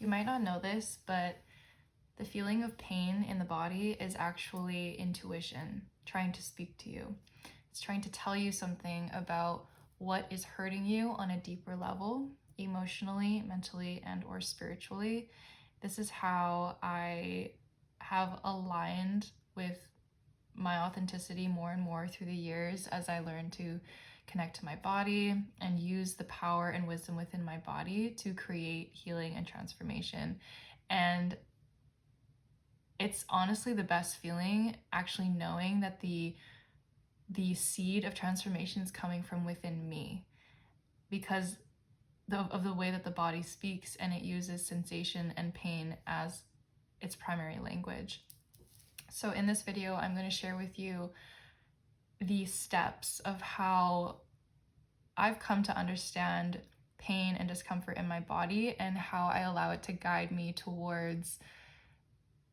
You might not know this, but the feeling of pain in the body is actually intuition trying to speak to you. It's trying to tell you something about what is hurting you on a deeper level, emotionally, mentally, and or spiritually. This is how I have aligned with my authenticity more and more through the years as I learn to connect to my body and use the power and wisdom within my body to create healing and transformation. And it's honestly the best feeling, actually knowing that the seed of transformation is coming from within me, because of the way that the body speaks, and it uses sensation and pain as its primary language. So in this video, I'm going to share with you the steps of how I've come to understand pain and discomfort in my body, and how I allow it to guide me towards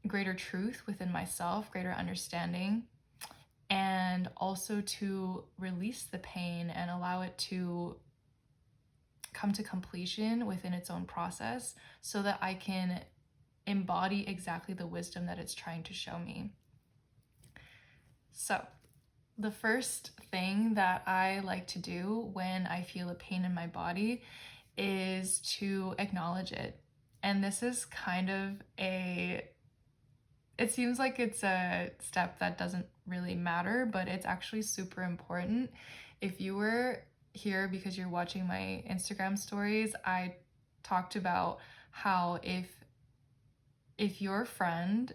greater truth within myself, greater understanding, and also to release the pain and allow it to come to completion within its own process, so that I can embody exactly the wisdom that it's trying to show me. So, the first thing that I like to do when I feel a pain in my body is to acknowledge it. And this is kind of it seems like it's a step that doesn't really matter, but it's actually super important. If you were here because you're watching my Instagram stories, I talked about how if your friend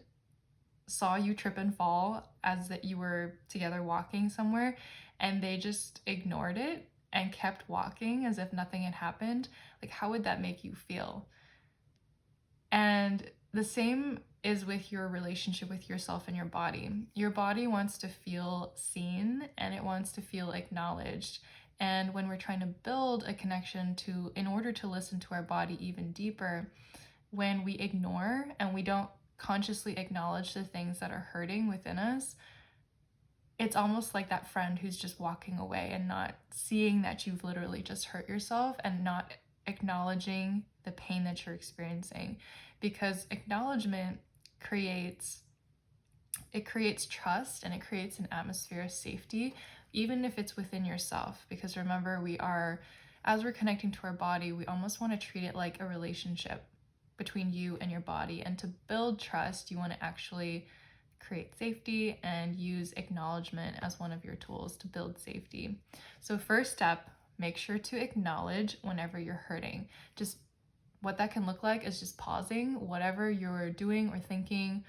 saw you trip and fall as that you were together walking somewhere, and they just ignored it and kept walking as if nothing had happened, like, how would that make you feel? And the same is with your relationship with yourself and your body. Your body wants to feel seen, and it wants to feel acknowledged. And when we're trying to build a connection in order to listen to our body even deeper, when we ignore and we don't consciously acknowledge the things that are hurting within us, it's almost like that friend who's just walking away and not seeing that you've literally just hurt yourself, and not acknowledging the pain that you're experiencing. Because acknowledgement creates trust, and it creates an atmosphere of safety, even if it's within yourself. Because remember, as we're connecting to our body, we almost want to treat it like a relationship between you and your body. And to build trust, you want to actually create safety and use acknowledgement as one of your tools to build safety. So first step, make sure to acknowledge whenever you're hurting. Just what that can look like is just pausing whatever you're doing or thinking.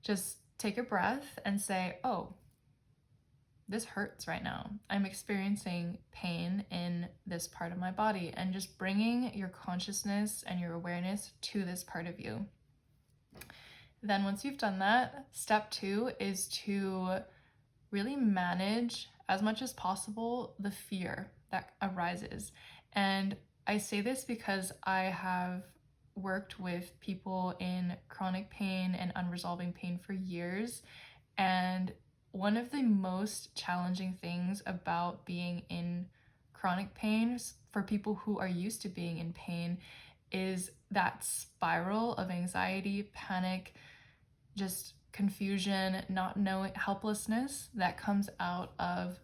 Just take a breath and say, oh, this hurts right now. I'm experiencing pain in this part of my body, and just bringing your consciousness and your awareness to this part of you. Then once you've done that, step 2 is to really manage as much as possible the fear that arises. And I say this because I have worked with people in chronic pain and unresolving pain for years, and one of the most challenging things about being in chronic pain for people who are used to being in pain is that spiral of anxiety, panic, just confusion, not knowing, helplessness that comes out of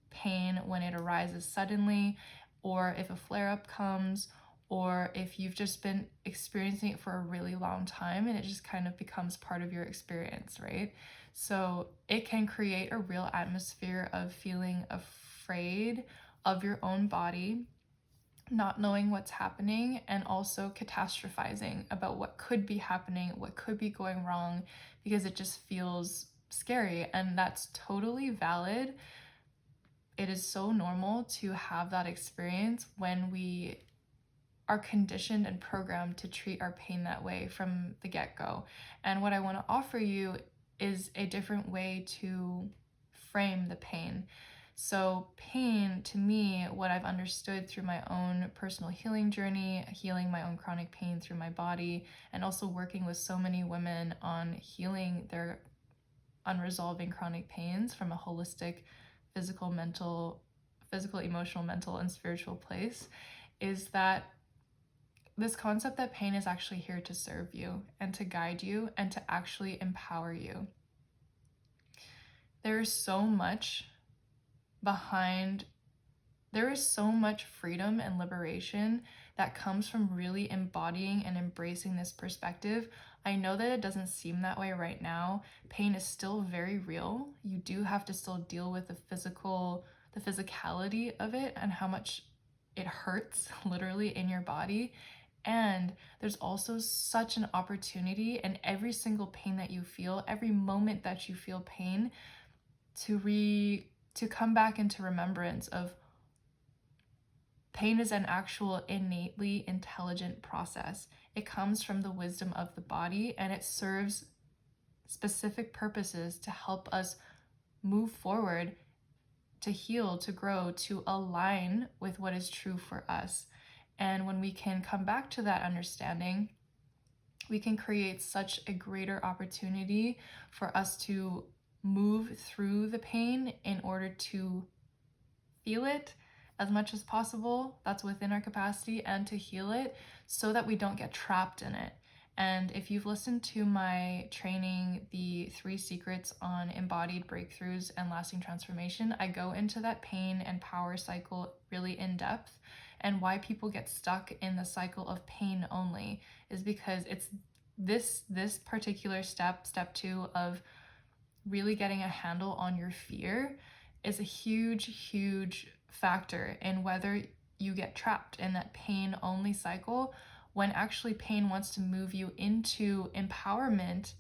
pain when it arises suddenly, or if a flare-up comes, or if you've just been experiencing it for a really long time and it just kind of becomes part of your experience, right? So it can create a real atmosphere of feeling afraid of your own body, not knowing what's happening, and also catastrophizing about what could be happening, what could be going wrong, because it just feels scary. And that's totally valid. It is so normal to have that experience when we are conditioned and programmed to treat our pain that way from the get-go. And what I want to offer you is a different way to frame the pain. So pain, to me, what I've understood through my own personal healing journey, healing my own chronic pain through my body, and also working with so many women on healing their unresolving chronic pains from a holistic physical, emotional, mental, and spiritual place, is that this concept that pain is actually here to serve you and to guide you and to actually empower you. There is so much behind, there is so much freedom and liberation that comes from really embodying and embracing this perspective. I know that it doesn't seem that way right now. Pain is still very real. You do have to still deal with the physicality of it and how much it hurts literally in your body. And there's also such an opportunity in every single pain that you feel, every moment that you feel pain, to come back into remembrance of pain is an actual innately intelligent process. It comes from the wisdom of the body, and it serves specific purposes to help us move forward, to heal, to grow, to align with what is true for us. And when we can come back to that understanding, we can create such a greater opportunity for us to move through the pain in order to feel it as much as possible, that's within our capacity, and to heal it so that we don't get trapped in it. And if you've listened to my training, the 3 secrets on embodied breakthroughs and lasting transformation, I go into that pain and power cycle really in depth. And why people get stuck in the cycle of pain only is because it's this particular step 2 of really getting a handle on your fear is a huge factor in whether you get trapped in that pain only cycle, when actually pain wants to move you into empowerment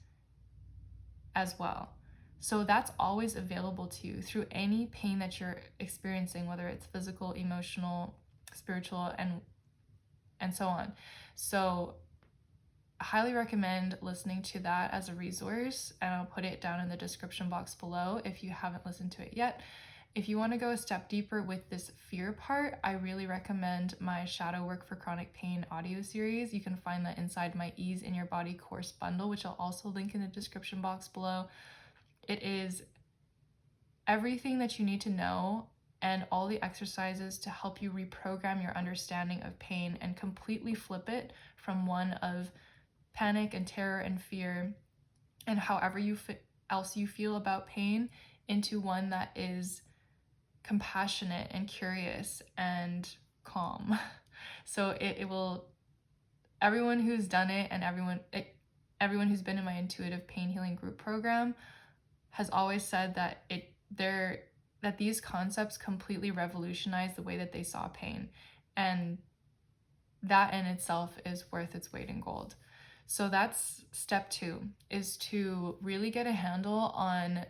as well. So that's always available to you through any pain that you're experiencing, whether it's physical, emotional, spiritual, and so on. So I highly recommend listening to that as a resource, and I'll put it down in the description box below if you haven't listened to it yet. If you want to go a step deeper with this fear part, I really recommend my Shadow Work for Chronic Pain audio series. You can find that inside my Ease in Your Body course bundle, which I'll also link in the description box below. It is everything that you need to know and all the exercises to help you reprogram your understanding of pain and completely flip it from one of panic and terror and fear and however else you feel about pain into one that is compassionate and curious and calm. So it will, everyone who's done it and everyone who's been in my intuitive pain healing group program has always said that that these concepts completely revolutionize the way that they saw pain, and that in itself is worth its weight in gold. So that's step 2, is to really get a handle on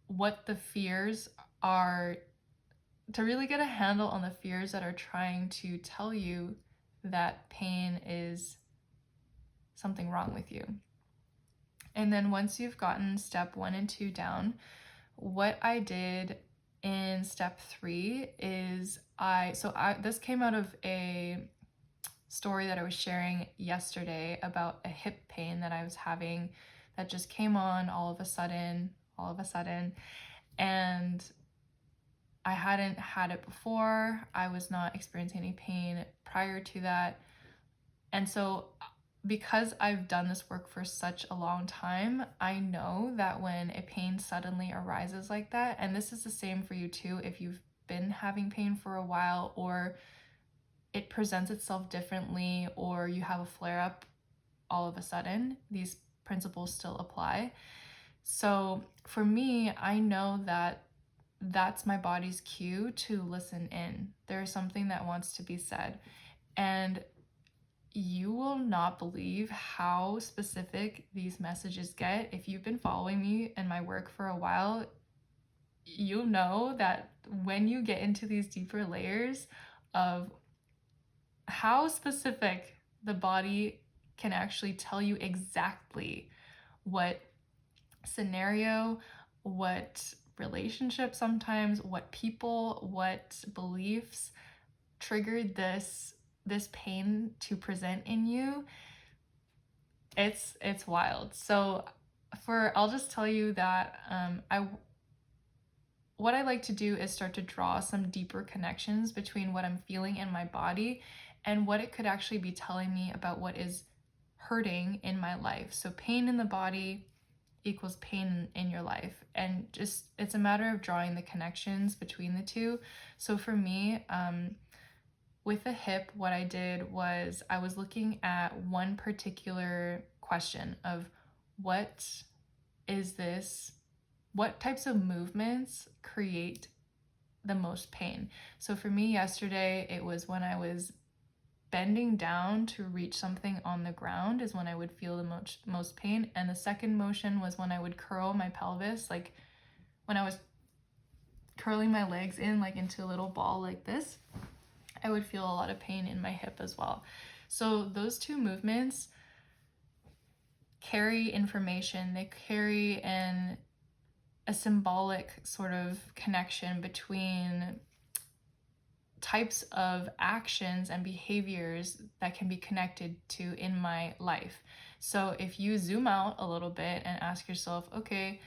what the fears are, to really get a handle on the fears that are trying to tell you that pain is something wrong with you. And then once you've gotten step 1 and 2 down, what I did in step 3 is this came out of a story that I was sharing yesterday about a hip pain that I was having that just came on all of a sudden, and I hadn't had it before. I was not experiencing any pain prior to that. And so because I've done this work for such a long time, I know that when a pain suddenly arises like that, and this is the same for you too, if you've been having pain for a while, or it presents itself differently, or you have a flare-up all of a sudden, these principles still apply. So for me, I know that that's my body's cue to listen in. There's something that wants to be said. And you will not believe how specific these messages get. If you've been following me and my work for a while, you'll know that when you get into these deeper layers of how specific the body can actually tell you exactly what scenario, what relationship sometimes, what people, what beliefs triggered this pain to present in you, it's wild. So I'll just tell you that what I like to do is start to draw some deeper connections between what I'm feeling in my body and what it could actually be telling me about what is hurting in my life. So pain in the body equals pain in your life, and just it's a matter of drawing the connections between the two. So for me, with the hip, what I did was I was looking at one particular question of what is this, what types of movements create the most pain. So for me yesterday, it was when I was bending down to reach something on the ground is when I would feel the most pain. And the second motion was when I would curl my pelvis, like when I was curling my legs in like into a little ball like this, I would feel a lot of pain in my hip as well. So those two movements carry information. They carry a symbolic sort of connection between types of actions and behaviors that can be connected to in my life. So if you zoom out a little bit and ask yourself, okay,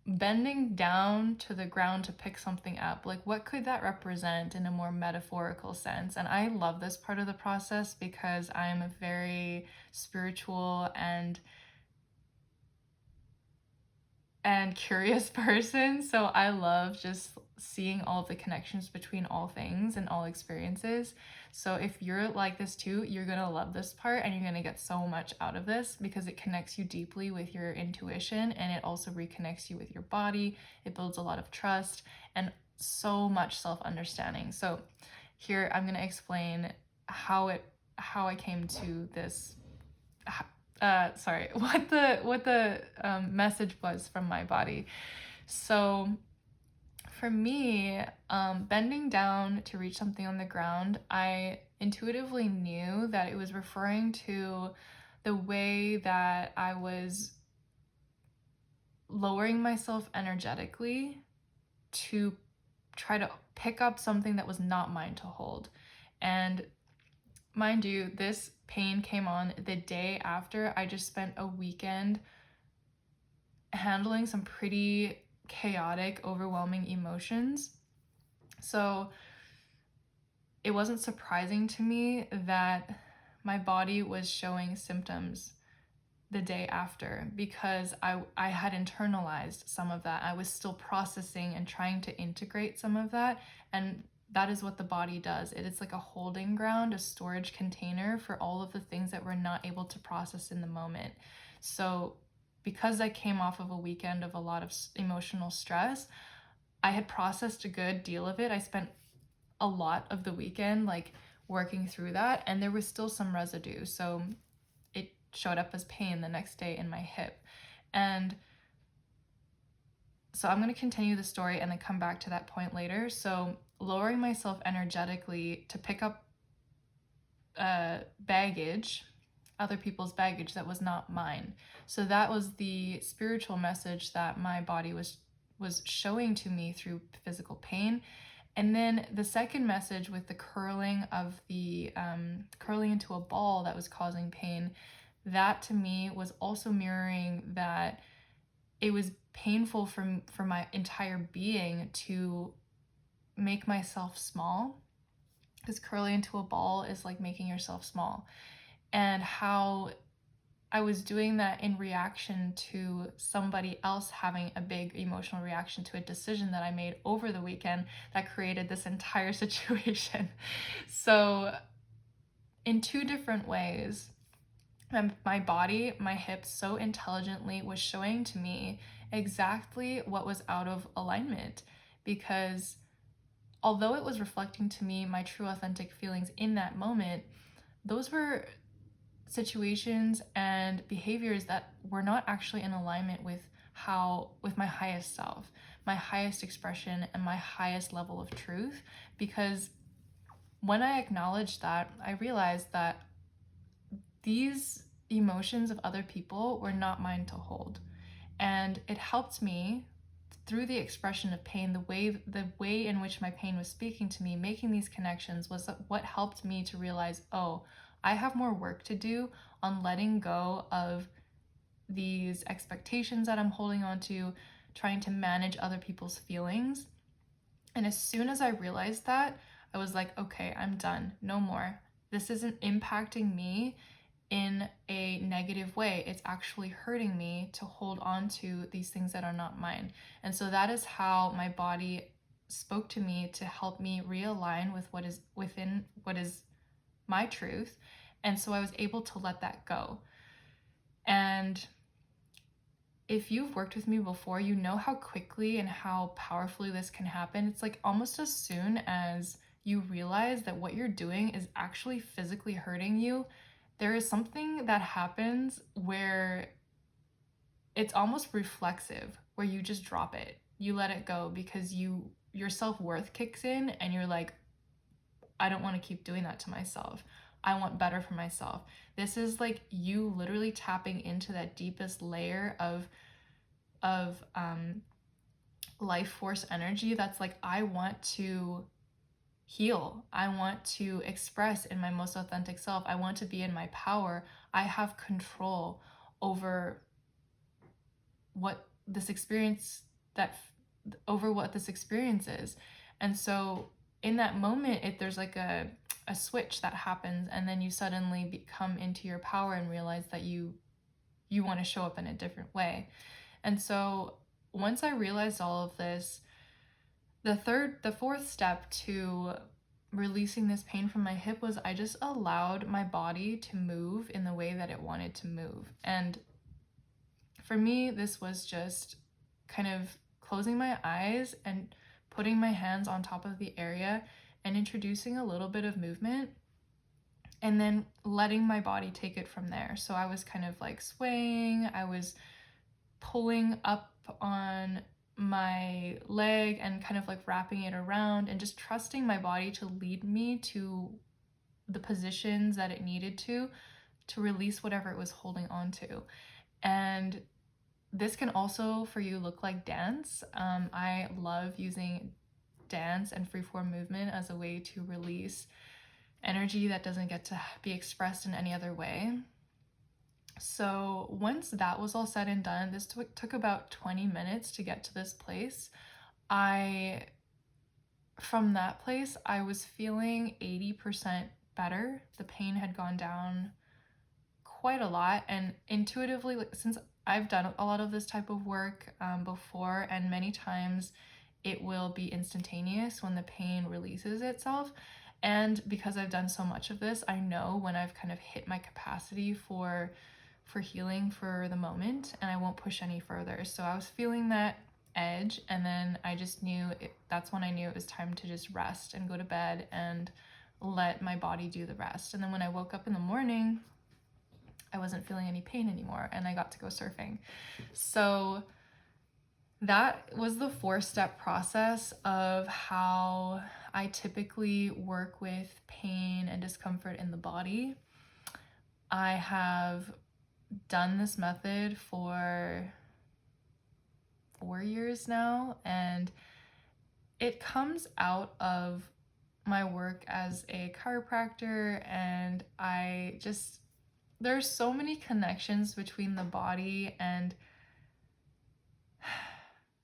bending down to the ground to pick something up, like what could that represent in a more metaphorical sense? And I love this part of the process because I'm a very spiritual and curious person. So I love just seeing all of the connections between all things and all experiences. So if you're like this too, you're going to love this part and you're going to get so much out of this because it connects you deeply with your intuition, and it also reconnects you with your body. It builds a lot of trust and so much self-understanding. So here I'm going to explain how I came to this what the message was from my body. So for me, bending down to reach something on the ground, I intuitively knew that it was referring to the way that I was lowering myself energetically to try to pick up something that was not mine to hold. And mind you, this pain came on the day after I just spent a weekend handling some pretty chaotic, overwhelming emotions. So it wasn't surprising to me that my body was showing symptoms the day after because I had internalized some of that. I was still processing and trying to integrate some of that, and that is what the body does. It is like a holding ground, a storage container for all of the things that we're not able to process in the moment. So because I came off of a weekend of a lot of emotional stress, I had processed a good deal of it. I spent a lot of the weekend like working through that, and there was still some residue. So it showed up as pain the next day in my hip. And so I'm going to continue the story and then come back to that point later. So lowering myself energetically to pick up baggage, other people's baggage that was not mine. So that was the spiritual message that my body was showing to me through physical pain. And then the second message with the curling of the curling into a ball that was causing pain, that to me was also mirroring that it was painful for my entire being to make myself small, because curling into a ball is like making yourself small, and how I was doing that in reaction to somebody else having a big emotional reaction to a decision that I made over the weekend that created this entire situation. So in two different ways, my body, my hips so intelligently was showing to me exactly what was out of alignment, because although it was reflecting to me my true authentic feelings in that moment, those were situations and behaviors that were not actually in alignment with my highest self, my highest expression, and my highest level of truth. Because when I acknowledged that, I realized that these emotions of other people were not mine to hold. And it helped me through the expression of pain, the way in which my pain was speaking to me, making these connections was what helped me to realize, oh, I have more work to do on letting go of these expectations that I'm holding on to, trying to manage other people's feelings. And as soon as I realized that, I was like, okay, I'm done. No more. this isn't impacting me in a negative way. It's actually hurting me to hold on to these things that are not mine. And so that is how my body spoke to me to help me realign with what is within what is my truth. And so I was able to let that go. And if you've worked with me before, you know how quickly and how powerfully this can happen. It's like almost as soon as you realize that what you're doing is actually physically hurting you, there is something that happens where it's almost reflexive, where you just drop it. You let it go because your self-worth kicks in and you're like, I don't want to keep doing that to myself. I want better for myself. This is like you literally tapping into that deepest layer of life force energy that's like, I want to heal. I want to express in my most authentic self. I want to be in my power. I have control over what this experience is. And so in that moment, there's like a switch that happens, and then you suddenly come into your power and realize that you want to show up in a different way. And so once I realized all of this, the fourth step to releasing this pain from my hip was I just allowed my body to move in the way that it wanted to move. And for me, this was just kind of closing my eyes and putting my hands on top of the area and introducing a little bit of movement, and then letting my body take it from there. So I was kind of like swaying, I was pulling up on my leg and kind of like wrapping it around and just trusting my body to lead me to the positions that it needed to release whatever it was holding on to. And this can also for you look like dance. I love using dance and freeform movement as a way to release energy that doesn't get to be expressed in any other way. So once that was all said and done, this took about 20 minutes to get to this place. From that place, I was feeling 80% better. The pain had gone down quite a lot, and intuitively, since I've done a lot of this type of work before, and many times it will be instantaneous when the pain releases itself. And because I've done so much of this, I know when I've kind of hit my capacity for healing for the moment, and I won't push any further. So I was feeling that edge, and then I just knew that's when I knew it was time to just rest and go to bed and let my body do the rest. And then when I woke up in the morning, I wasn't feeling any pain anymore, and I got to go surfing. So that was the 4-step process of how I typically work with pain and discomfort in the body. I have done this method for 4 years now, and it comes out of my work as a chiropractor, and there's so many connections between the body and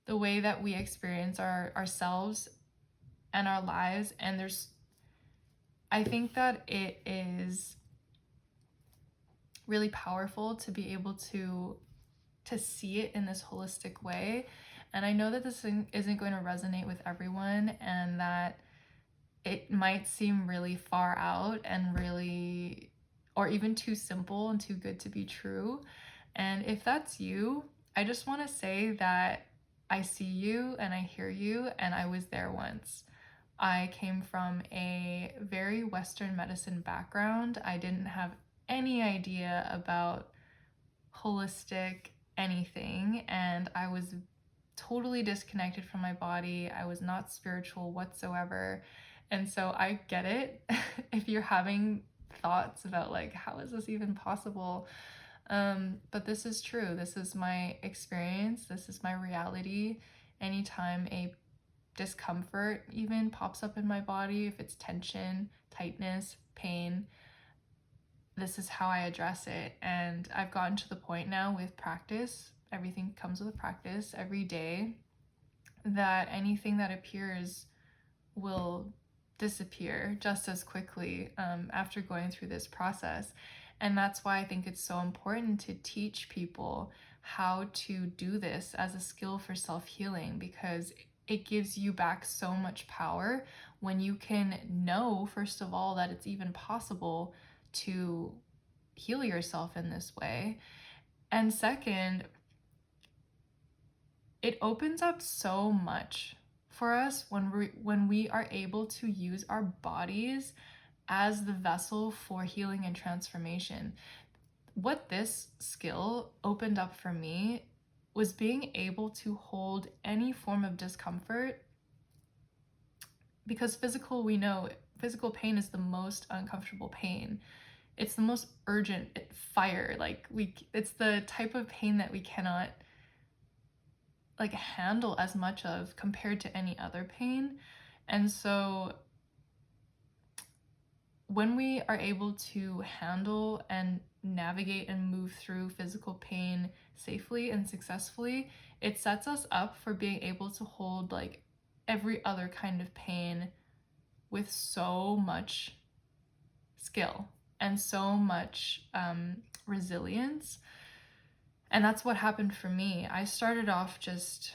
the way that we experience ourselves and our lives. And I think that it is really powerful to be able to see it in this holistic way. And I know that this thing isn't going to resonate with everyone, and that it might seem really far out and really, or even too simple and too good to be true. And if that's you, I just want to say that I see you and I hear you, and I was there once. I came from a very Western medicine background. I didn't have any idea about holistic anything, and I was totally disconnected from my body. I was not spiritual whatsoever. And so I get it if you're having thoughts about like, how is this even possible? But this is true. This is my experience. This is my reality. Anytime a discomfort even pops up in my body, if it's tension, tightness, pain, this is how I address it. And I've gotten to the point now with practice, everything comes with practice every day, that anything that appears will disappear just as quickly after going through this process. And that's why I think it's so important to teach people how to do this as a skill for self-healing, because it gives you back so much power when you can know, first of all, that it's even possible to heal yourself in this way. And second, it opens up so much for us when we are able to use our bodies as the vessel for healing and transformation. What this skill opened up for me was being able to hold any form of discomfort, because we know physical pain is the most uncomfortable pain. It's the most urgent fire. It's the type of pain that we cannot handle as much of compared to any other pain. And so when we are able to handle and navigate and move through physical pain safely and successfully, it sets us up for being able to hold every other kind of pain with so much skill and so much resilience. And that's what happened for me. I started off just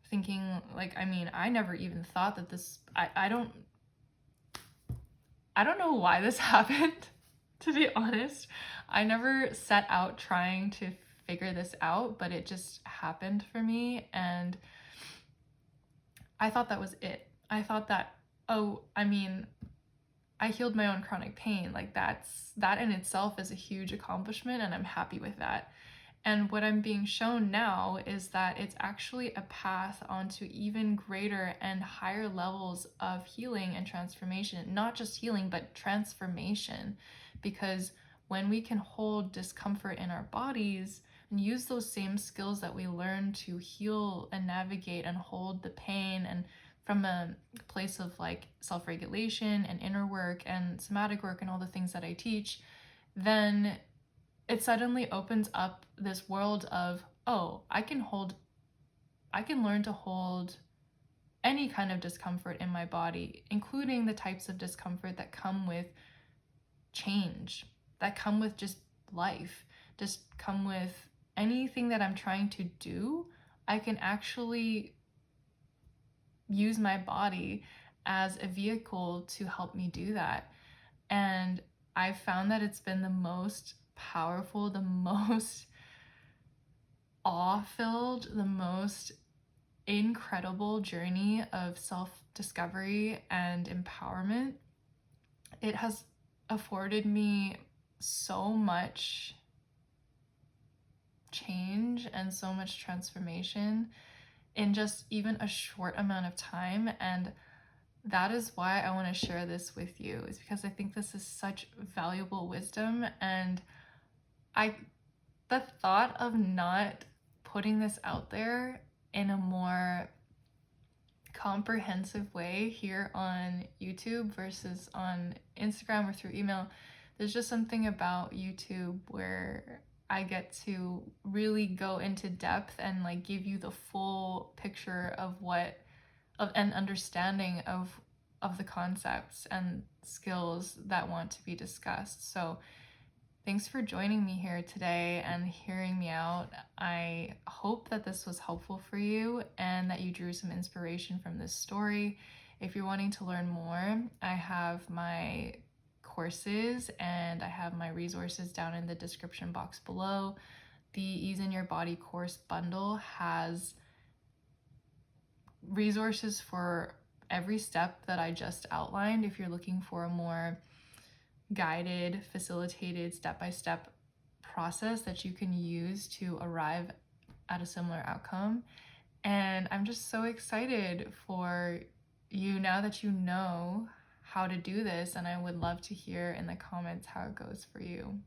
thinking, I never even thought that this, I don't know why this happened, to be honest. I never set out trying to figure this out, but it just happened for me. And I thought that was it. I thought that, I healed my own chronic pain. That in itself is a huge accomplishment, and I'm happy with that. And what I'm being shown now is that it's actually a path onto even greater and higher levels of healing and transformation. Not just healing, but transformation. Because when we can hold discomfort in our bodies and use those same skills that we learn to heal and navigate and hold the pain, and from a place of self-regulation and inner work and somatic work and all the things that I teach, then it suddenly opens up this world of, I can learn to hold any kind of discomfort in my body, including the types of discomfort that come with change, that come with just life, just come with anything that I'm trying to do. I can actually use my body as a vehicle to help me do that. And I found that it's been the most powerful, the most awe-filled, the most incredible journey of self-discovery and empowerment. It has afforded me so much change and so much transformation in just even a short amount of time. And that is why I want to share this with you, is because I think this is such valuable wisdom. And the thought of not putting this out there in a more comprehensive way here on YouTube versus on Instagram or through email, there's just something about YouTube where I get to really go into depth and give you the full picture of an understanding of the concepts and skills that want to be discussed. So thanks for joining me here today and hearing me out. I hope that this was helpful for you and that you drew some inspiration from this story. If you're wanting to learn more, I have my courses and I have my resources down in the description box below. The Ease in Your Body course bundle has resources for every step that I just outlined. If you're looking for a more guided, facilitated, step-by-step process that you can use to arrive at a similar outcome. And I'm just so excited for you now that you know how to do this, and I would love to hear in the comments how it goes for you.